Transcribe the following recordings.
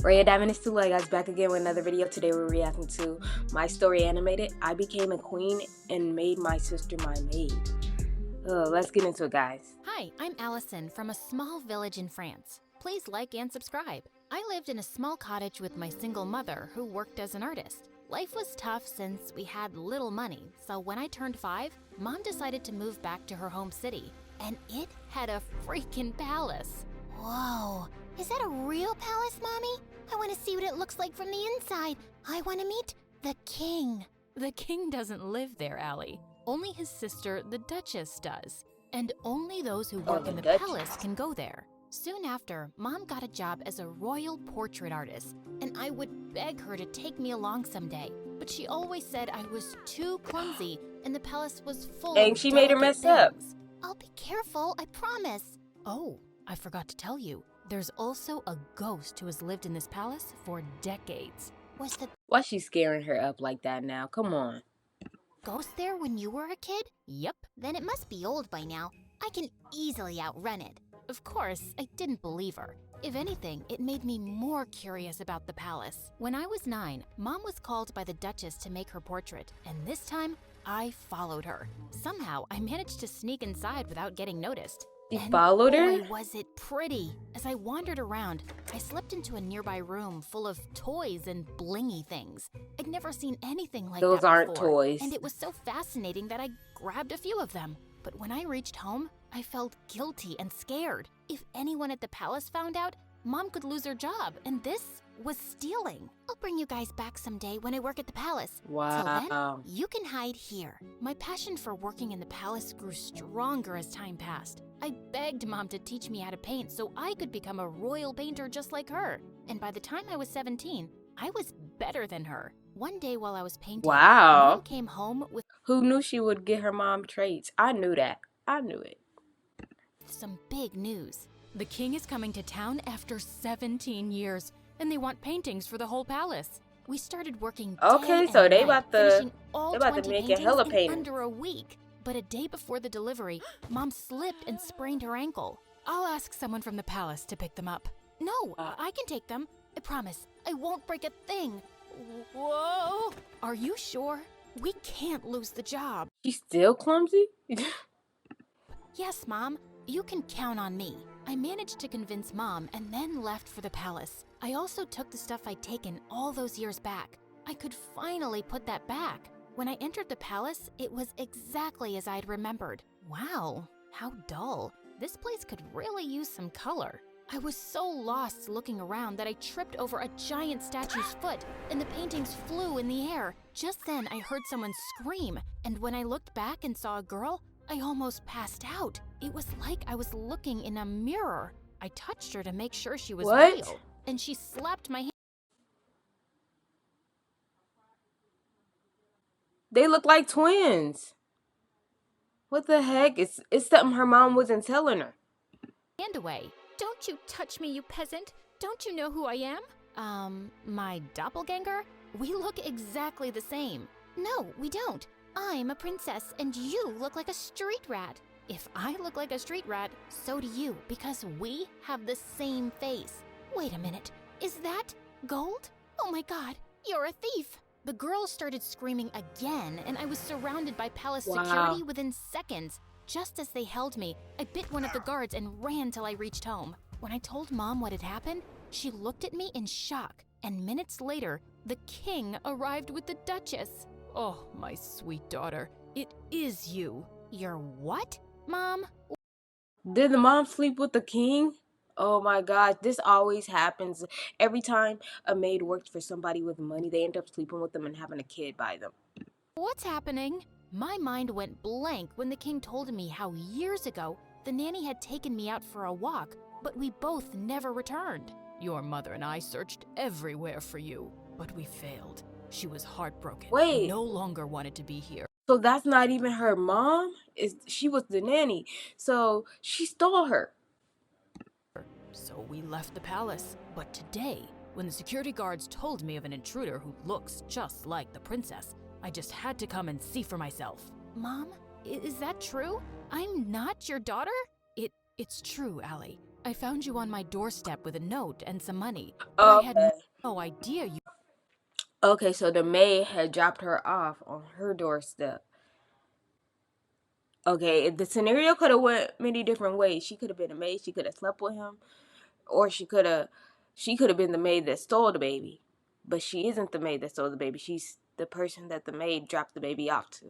Raya Diamond is Tula, guys, back again with another video. Today we're reacting to My Story Animated. I became a queen and made my sister my maid. Let's get into it, guys. Hi, I'm Allison from a small village in France. Please like and subscribe. I lived in a small cottage with my single mother who worked as an artist. Life was tough since we had little money, so when I turned 5, Mom decided to move back to her home city, and it had a freaking palace. Whoa, is that a real palace, Mommy? I want to see what it looks like from the inside. I want to meet the king. The king doesn't live there, Allie. Only his sister, the Duchess, does. And only those who work in the palace can go there. Soon after, Mom got a job as a royal portrait artist, and I would beg her to take me along someday. But she always said I was too clumsy, and the palace was full And of she made her delicate mess up. things. I'll be careful, I promise. Oh, I forgot to tell you. There's also a ghost who has lived in this palace for decades. Was the Why she scaring her up like that now? Come on. ghost there when you were a kid? Yep. Then it must be old by now. I can easily outrun it. Of course, I didn't believe her. If anything, it made me more curious about the palace. When I was 9, Mom was called by the Duchess to make her portrait, and this time, I followed her. Somehow, I managed to sneak inside without getting noticed. You And followed her? boy, was it pretty. As I wandered around, I slipped into a nearby room full of toys and blingy things. I'd never seen anything like Those that aren't before, toys. and it was so fascinating that I grabbed a few of them. But when I reached home, I felt guilty and scared. If anyone at the palace found out, Mom could lose her job, and this was stealing. I'll bring you guys back someday when I work at the palace. Till Wow. then, you can hide here. My passion for working in the palace grew stronger as time passed. I begged Mom to teach me how to paint so I could become a royal painter just like her. And by the time I was 17, I was better than her. One day while I was painting, Wow. Mom came home with Who knew she would get her mom traits? I knew that. I knew it. some big news. The king is coming to town after 17 years, and they want paintings for the whole palace. We started working Okay, day so and they night, about to- finishing all they about to 20 make a paintings hella in paintings. under a week. But a day before the delivery, Mom slipped and sprained her ankle. I'll ask someone from the palace to pick them up. No, I can take them. I promise. I won't break a thing. Whoa! Are you sure? We can't lose the job. She's still clumsy? Yes, Mom. You can count on me. I managed to convince Mom and then left for the palace. I also took the stuff I'd taken all those years back. I could finally put that back. When I entered the palace, it was exactly as I'd remembered. Wow, how dull. This place could really use some color. I was so lost looking around that I tripped over a giant statue's foot, and the paintings flew in the air. Just then, I heard someone scream, and when I looked back and saw a girl, I almost passed out. It was like I was looking in a mirror. I touched her to make sure she was What? real, and she slapped my hand. They look like twins. What the heck? It's something her mom wasn't telling her. Away. Don't you touch me, you peasant. Don't you know who I am? My doppelganger? We look exactly the same. No, we don't. I'm a princess and you look like a street rat. If I look like a street rat, so do you, because we have the same face. Wait a minute. Is that gold? Oh my god, you're a thief. The girls started screaming again, and I was surrounded by palace Wow. security within seconds. Just as they held me, I bit one of the guards and ran till I reached home. When I told Mom what had happened, she looked at me in shock, and minutes later, the king arrived with the Duchess. Oh, my sweet daughter, it is you. You're what, Mom? Did the mom sleep with the king? Oh my gosh, this always happens. Every time a maid works for somebody with money, they end up sleeping with them and having a kid by them. What's happening? My mind went blank when the king told me how years ago the nanny had taken me out for a walk, but we both never returned. Your mother and I searched everywhere for you, but we failed. She was heartbroken. Wait. And no longer wanted to be here. So that's not even her mom? She was the nanny. So she stole her. So we left the palace. But today, when the security guards told me of an intruder who looks just like the princess, I just had to come and see for myself. Mom, is that true? I'm not your daughter? It's true, Allie. I found you on my doorstep with a note and some money, but I had Okay. no idea you... Okay, so the maid had dropped her off on her doorstep. Okay, the scenario could have went many different ways. She could have been a maid. She could have slept with him, or she could have been the maid that stole the baby. But she isn't the maid that stole the baby. She's the person that the maid dropped the baby off to.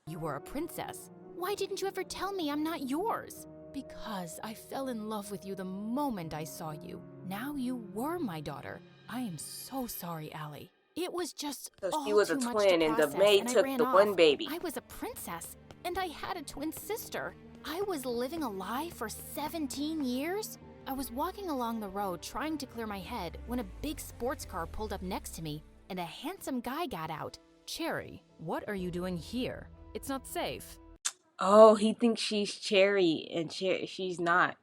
You were a princess. Why didn't you ever tell me I'm not yours? Because I fell in love with you the moment I saw you. Now you were my daughter. I am so sorry, Allie. It was just So she all was a too much to twin, and the process, maid and I took ran the one off. baby. I was a princess, and I had a twin sister. I was living a lie for 17 years? I was walking along the road trying to clear my head when a big sports car pulled up next to me, and a handsome guy got out. Cherry, what are you doing here? It's not safe. Oh, he thinks she's Cherry, and she's not.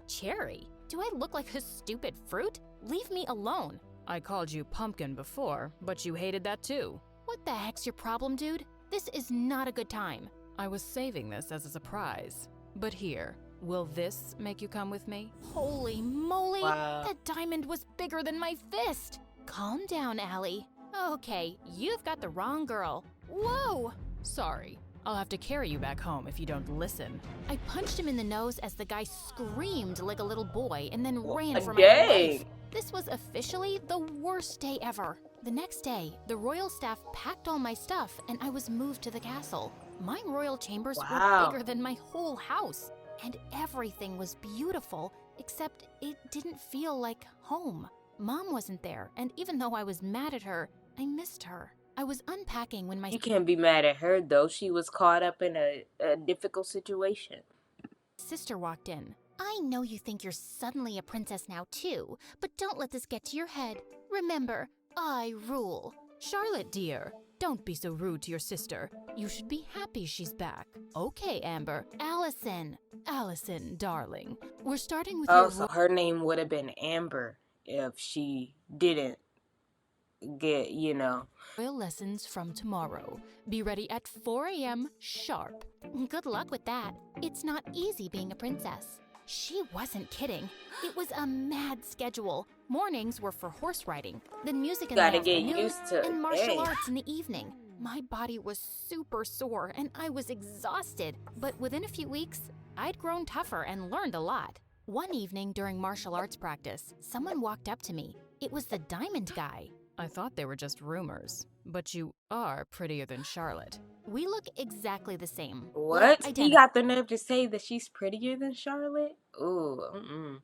Cherry? Do I look like a stupid fruit? Leave me alone. I called you pumpkin before, but you hated that too. What the heck's your problem, dude? This is not a good time. I was saving this as a surprise. But here, will this make you come with me? Holy moly! Wow. That diamond was bigger than my fist! Calm down, Allie. Okay, you've got the wrong girl. Whoa! Sorry, I'll have to carry you back home if you don't listen. I punched him in the nose as the guy screamed like a little boy and then ran for my Dang. life. This was officially the worst day ever. The next day, the royal staff packed all my stuff and I was moved to the castle. My royal chambers Wow. were bigger than my whole house, and everything was beautiful, except it didn't feel like home. Mom wasn't there, and even though I was mad at her, I missed her. I was unpacking when my You can't be mad at her, though. She was caught up in a difficult situation. sister walked in. I know you think you're suddenly a princess now too, but don't let this get to your head. Remember, I rule. Charlotte, dear, don't be so rude to your sister. You should be happy she's back. Okay, Amber. Allison. Allison, darling. We're starting with Oh, your so her name would have been Amber if she didn't get, royal lessons from tomorrow. Be ready at 4 a.m. sharp. Good luck with that. It's not easy being a princess. She wasn't kidding. It was a mad schedule. Mornings were for horse riding, then music in the Gotta get afternoon, used to and martial dang. arts in the evening. My body was super sore and I was exhausted, but within a few weeks, I'd grown tougher and learned a lot. One evening during martial arts practice, someone walked up to me. It was the diamond guy. I thought they were just rumors, but you are prettier than Charlotte. We look exactly the same. What? Like He identical. got the nerve to say that she's prettier than Charlotte? Ooh,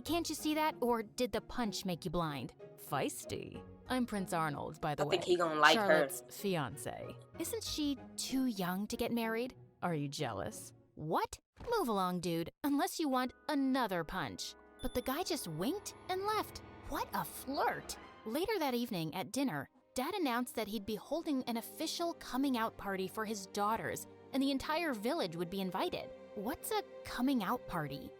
Can't you see that, or did the punch make you blind? Feisty. I'm Prince Arnold, by the I way. think he gonna like Charlotte's fiance. Isn't she too young to get married? Are you jealous? What? Move along, dude, unless you want another punch. But the guy just winked and left. What a flirt! Later that evening at dinner, Dad announced that he'd be holding an official coming out party for his daughters, and the entire village would be invited. What's a coming out party?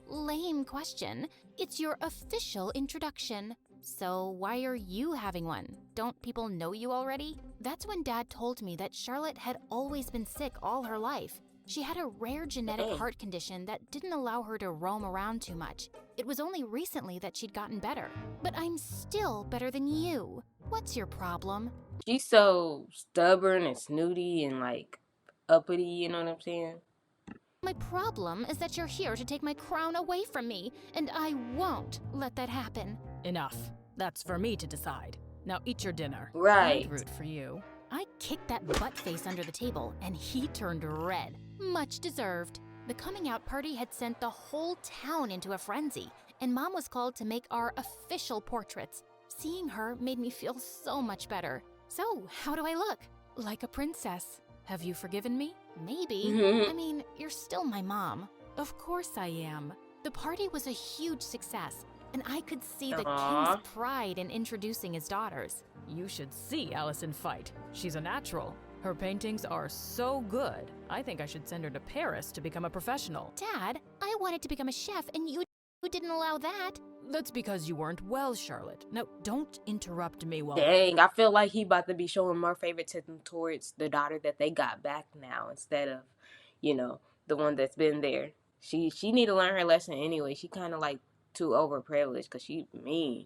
Lame question. It's your official introduction. So why are you having one? Don't people know you already? That's when Dad told me that Charlotte had always been sick all her life. She had a rare genetic Dang. heart condition that didn't allow her to roam around too much. It was only recently that she'd gotten better. But I'm still better than you. What's your problem? She's so stubborn and snooty and like uppity, you know what I'm saying? My problem is that you're here to take my crown away from me, and I won't let that happen. Enough. That's for me to decide. Now eat your dinner. Right. I'd root for you. I kicked that butt face under the table, and he turned red. Much deserved. The coming out party had sent the whole town into a frenzy, and Mom was called to make our official portraits. Seeing her made me feel so much better. So, how do I look? Like a princess. Have you forgiven me? Maybe. Mhm. I mean, you're still my mom. Of course I am. The party was a huge success, and I could see the Aw. king's pride in introducing his daughters. You should see Allison fight. She's a natural. Her paintings are so good. I think I should send her to Paris to become a professional. Dad, I wanted to become a chef, and you didn't allow that. That's because you weren't well, Charlotte. Now, don't interrupt me while... Dang, I feel like he about to be showing more favoritism towards the daughter that they got back now instead of, the one that's been there She need to learn her lesson anyway. She kind of like too overprivileged because she mean.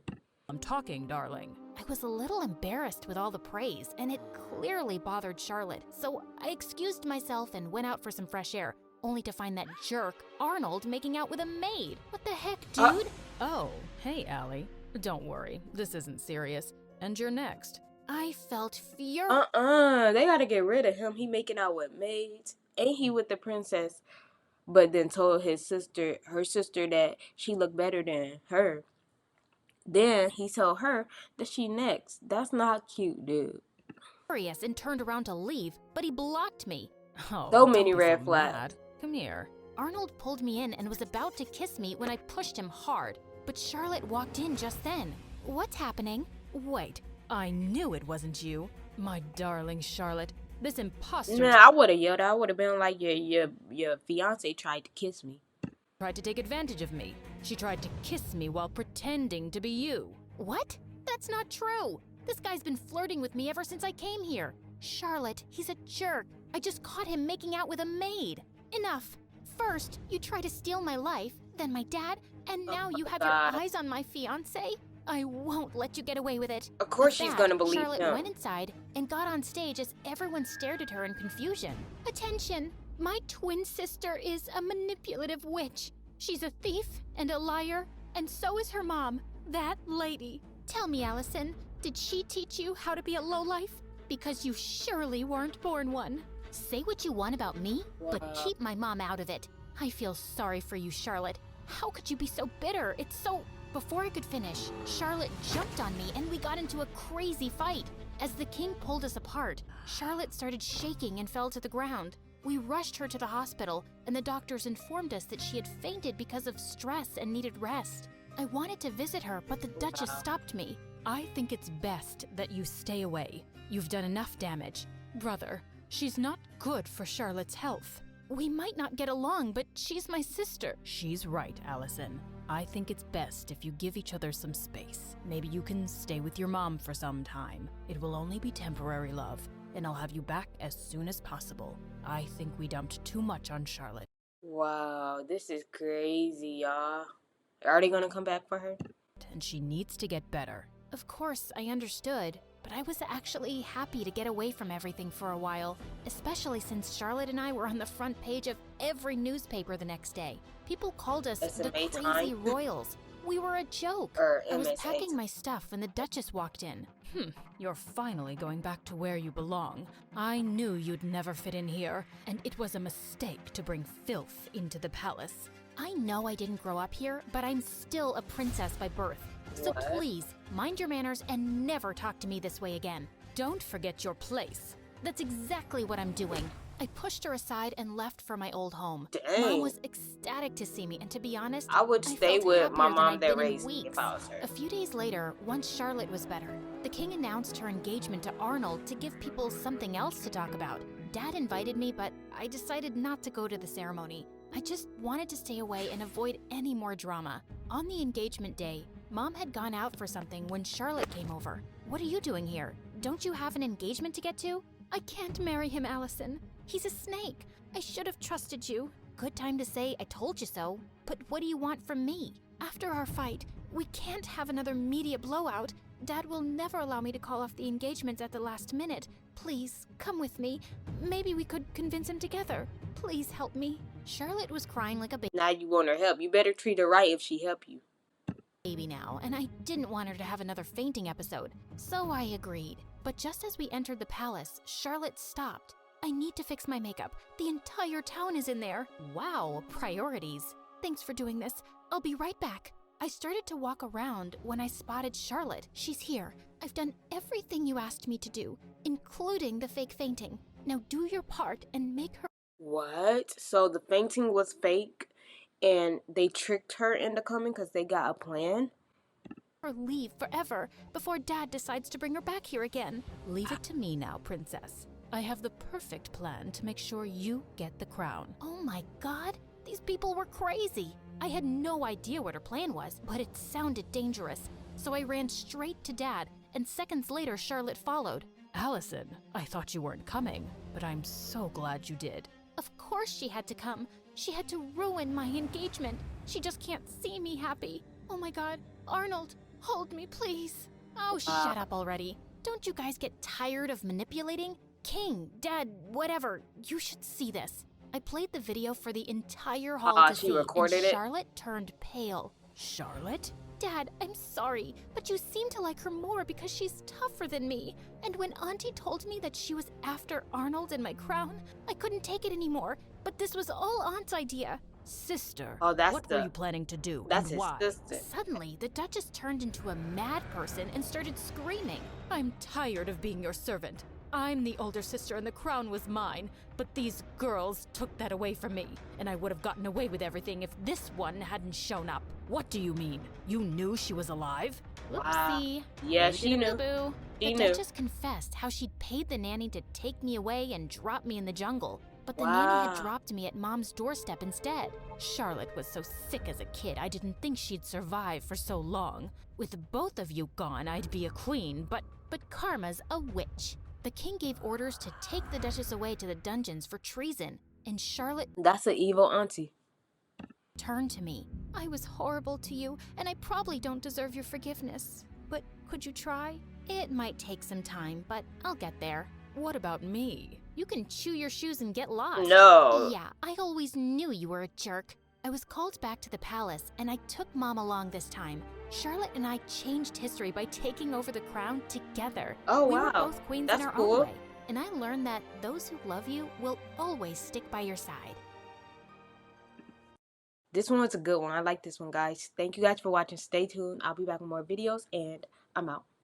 I'm talking, darling. I was a little embarrassed with all the praise, and it clearly bothered Charlotte, so I excused myself and went out for some fresh air, only to find that jerk, Arnold, making out with a maid. What the heck, dude? Oh, hey, Allie. Don't worry, this isn't serious. And you're next. I felt furious. They gotta get rid of him. He making out with maids. Ain't he with the princess? But then told her sister that she looked better than her. Then he told her that she next. That's not cute, dude. And turned around to leave, but he blocked me. Oh, So many don't be red so flags. mad. Come here. Arnold pulled me in and was about to kiss me when I pushed him hard, but Charlotte walked in just then. What's happening? Wait, I knew it wasn't you. My darling Charlotte, this imposter Nah, I would have yelled. I would have been like, your fiance tried to kiss me. tried to take advantage of me. She tried to kiss me while pretending to be you. What? That's not true. This guy's been flirting with me ever since I came here. Charlotte, he's a jerk. I just caught him making out with a maid. Enough. First, you try to steal my life, then my dad, and now you have your eyes on my fiancé? I won't let you get away with it. Of course With she's that, gonna believe Charlotte him. went inside and got on stage as everyone stared at her in confusion. Attention! My twin sister is a manipulative witch. She's a thief and a liar, and so is her mom, that lady. Tell me, Allison, did she teach you how to be a lowlife? Because you surely weren't born one. Say what you want about me, but keep my mom out of it. I feel sorry for you, Charlotte. How could you be so bitter? It's so... Before I could finish, Charlotte jumped on me and we got into a crazy fight. As the king pulled us apart, Charlotte started shaking and fell to the ground. We rushed her to the hospital, and the doctors informed us that she had fainted because of stress and needed rest. I wanted to visit her, but the Duchess stopped me. I think it's best that you stay away. You've done enough damage. Brother, she's not good for Charlotte's health. We might not get along, but she's my sister. She's right, Allison. I think it's best if you give each other some space. Maybe you can stay with your mom for some time. It will only be temporary, love, and I'll have you back as soon as possible. I think we dumped too much on Charlotte. Wow, this is crazy, y'all. Are they gonna come back for her? And she needs to get better. Of course, I understood, but I was actually happy to get away from everything for a while, especially since Charlotte and I were on the front page of every newspaper the next day. People called us the SMA Crazy time? Royals. We were a joke. Or I was MSA packing my stuff when the Duchess walked in. You're finally going back to where you belong. I knew you'd never fit in here, and it was a mistake to bring filth into the palace. I know I didn't grow up here, but I'm still a princess by birth. So What? please, mind your manners and never talk to me this way again. Don't forget your place. That's exactly what I'm doing. I pushed her aside and left for my old home. Dang. Mom was ecstatic to see me, and to be honest, I would stay felt with happier my than mom I'd that been in raised me if weeks. I was her. A few days later, once Charlotte was better, the king announced her engagement to Arnold to give people something else to talk about. Dad invited me, but I decided not to go to the ceremony. I just wanted to stay away and avoid any more drama. On the engagement day, Mom had gone out for something when Charlotte came over. What are you doing here? Don't you have an engagement to get to? I can't marry him, Allison. He's a snake. I should have trusted you. Good time to say I told you so. But what do you want from me? After our fight, we can't have another media blowout. Dad will never allow me to call off the engagement at the last minute. Please, come with me. Maybe we could convince him together. Please help me. Charlotte was crying like a Now you want her help. You better treat her right if she help you. baby now, and I didn't want her to have another fainting episode. So I agreed. But just as we entered the palace, Charlotte stopped. I need to fix my makeup. The entire town is in there. Wow, priorities. Thanks for doing this. I'll be right back. I started to walk around when I spotted Charlotte. She's here. I've done everything you asked me to do, including the fake fainting. Now do your part and make her What? So the fainting was fake and they tricked her into coming because they got a plan? leave forever before Dad decides to bring her back here again. Leave it to me now, princess. I have the perfect plan to make sure you get the crown. Oh my God, these people were crazy. I had no idea what her plan was, but it sounded dangerous. So I ran straight to Dad, and seconds later Charlotte followed. Allison, I thought you weren't coming, but I'm so glad you did. Of course she had to come. She had to ruin my engagement. She just can't see me happy. Oh my god, Arnold, hold me, please. Oh, shut up already. Don't you guys get tired of manipulating? King, Dad, whatever, you should see this. I played the video for the entire hall to She see, recorded and it? Charlotte turned pale. Charlotte? Dad, I'm sorry, but you seem to like her more because she's tougher than me. And when Auntie told me that she was after Arnold and my crown, I couldn't take it anymore. But this was all Aunt's idea. Sister. Oh, that's what were you planning to do? That's and his why? sister. Suddenly, the Duchess turned into a mad person and started screaming. I'm tired of being your servant. I'm the older sister and the crown was mine, but these girls took that away from me, and I would have gotten away with everything if this one hadn't shown up. What do you mean? You knew she was alive? Whoopsie. Yeah, You she did a knew. boo-boo. She The knew. Duchess confessed how she'd paid the nanny to take me away and drop me in the jungle. But the nanny Wow. had dropped me at Mom's doorstep instead. Charlotte was so sick as a kid, I didn't think she'd survive for so long. With both of you gone, I'd be a queen, but Karma's a witch. The king gave orders to take the Duchess away to the dungeons for treason, and Charlotte That's an evil auntie. turned to me. I was horrible to you, and I probably don't deserve your forgiveness. But could you try? It might take some time, but I'll get there. what about me? You can chew your shoes and get lost. No. Yeah, I always knew you were a jerk. I was called back to the palace, and I took Mom along this time. Charlotte and I changed history by taking over the crown together. Oh, We wow. were both queens That's in our cool. own way. And I learned that those who love you will always stick by your side. This one was a good one. I like this one, guys. Thank you guys for watching. Stay tuned. I'll be back with more videos, and I'm out.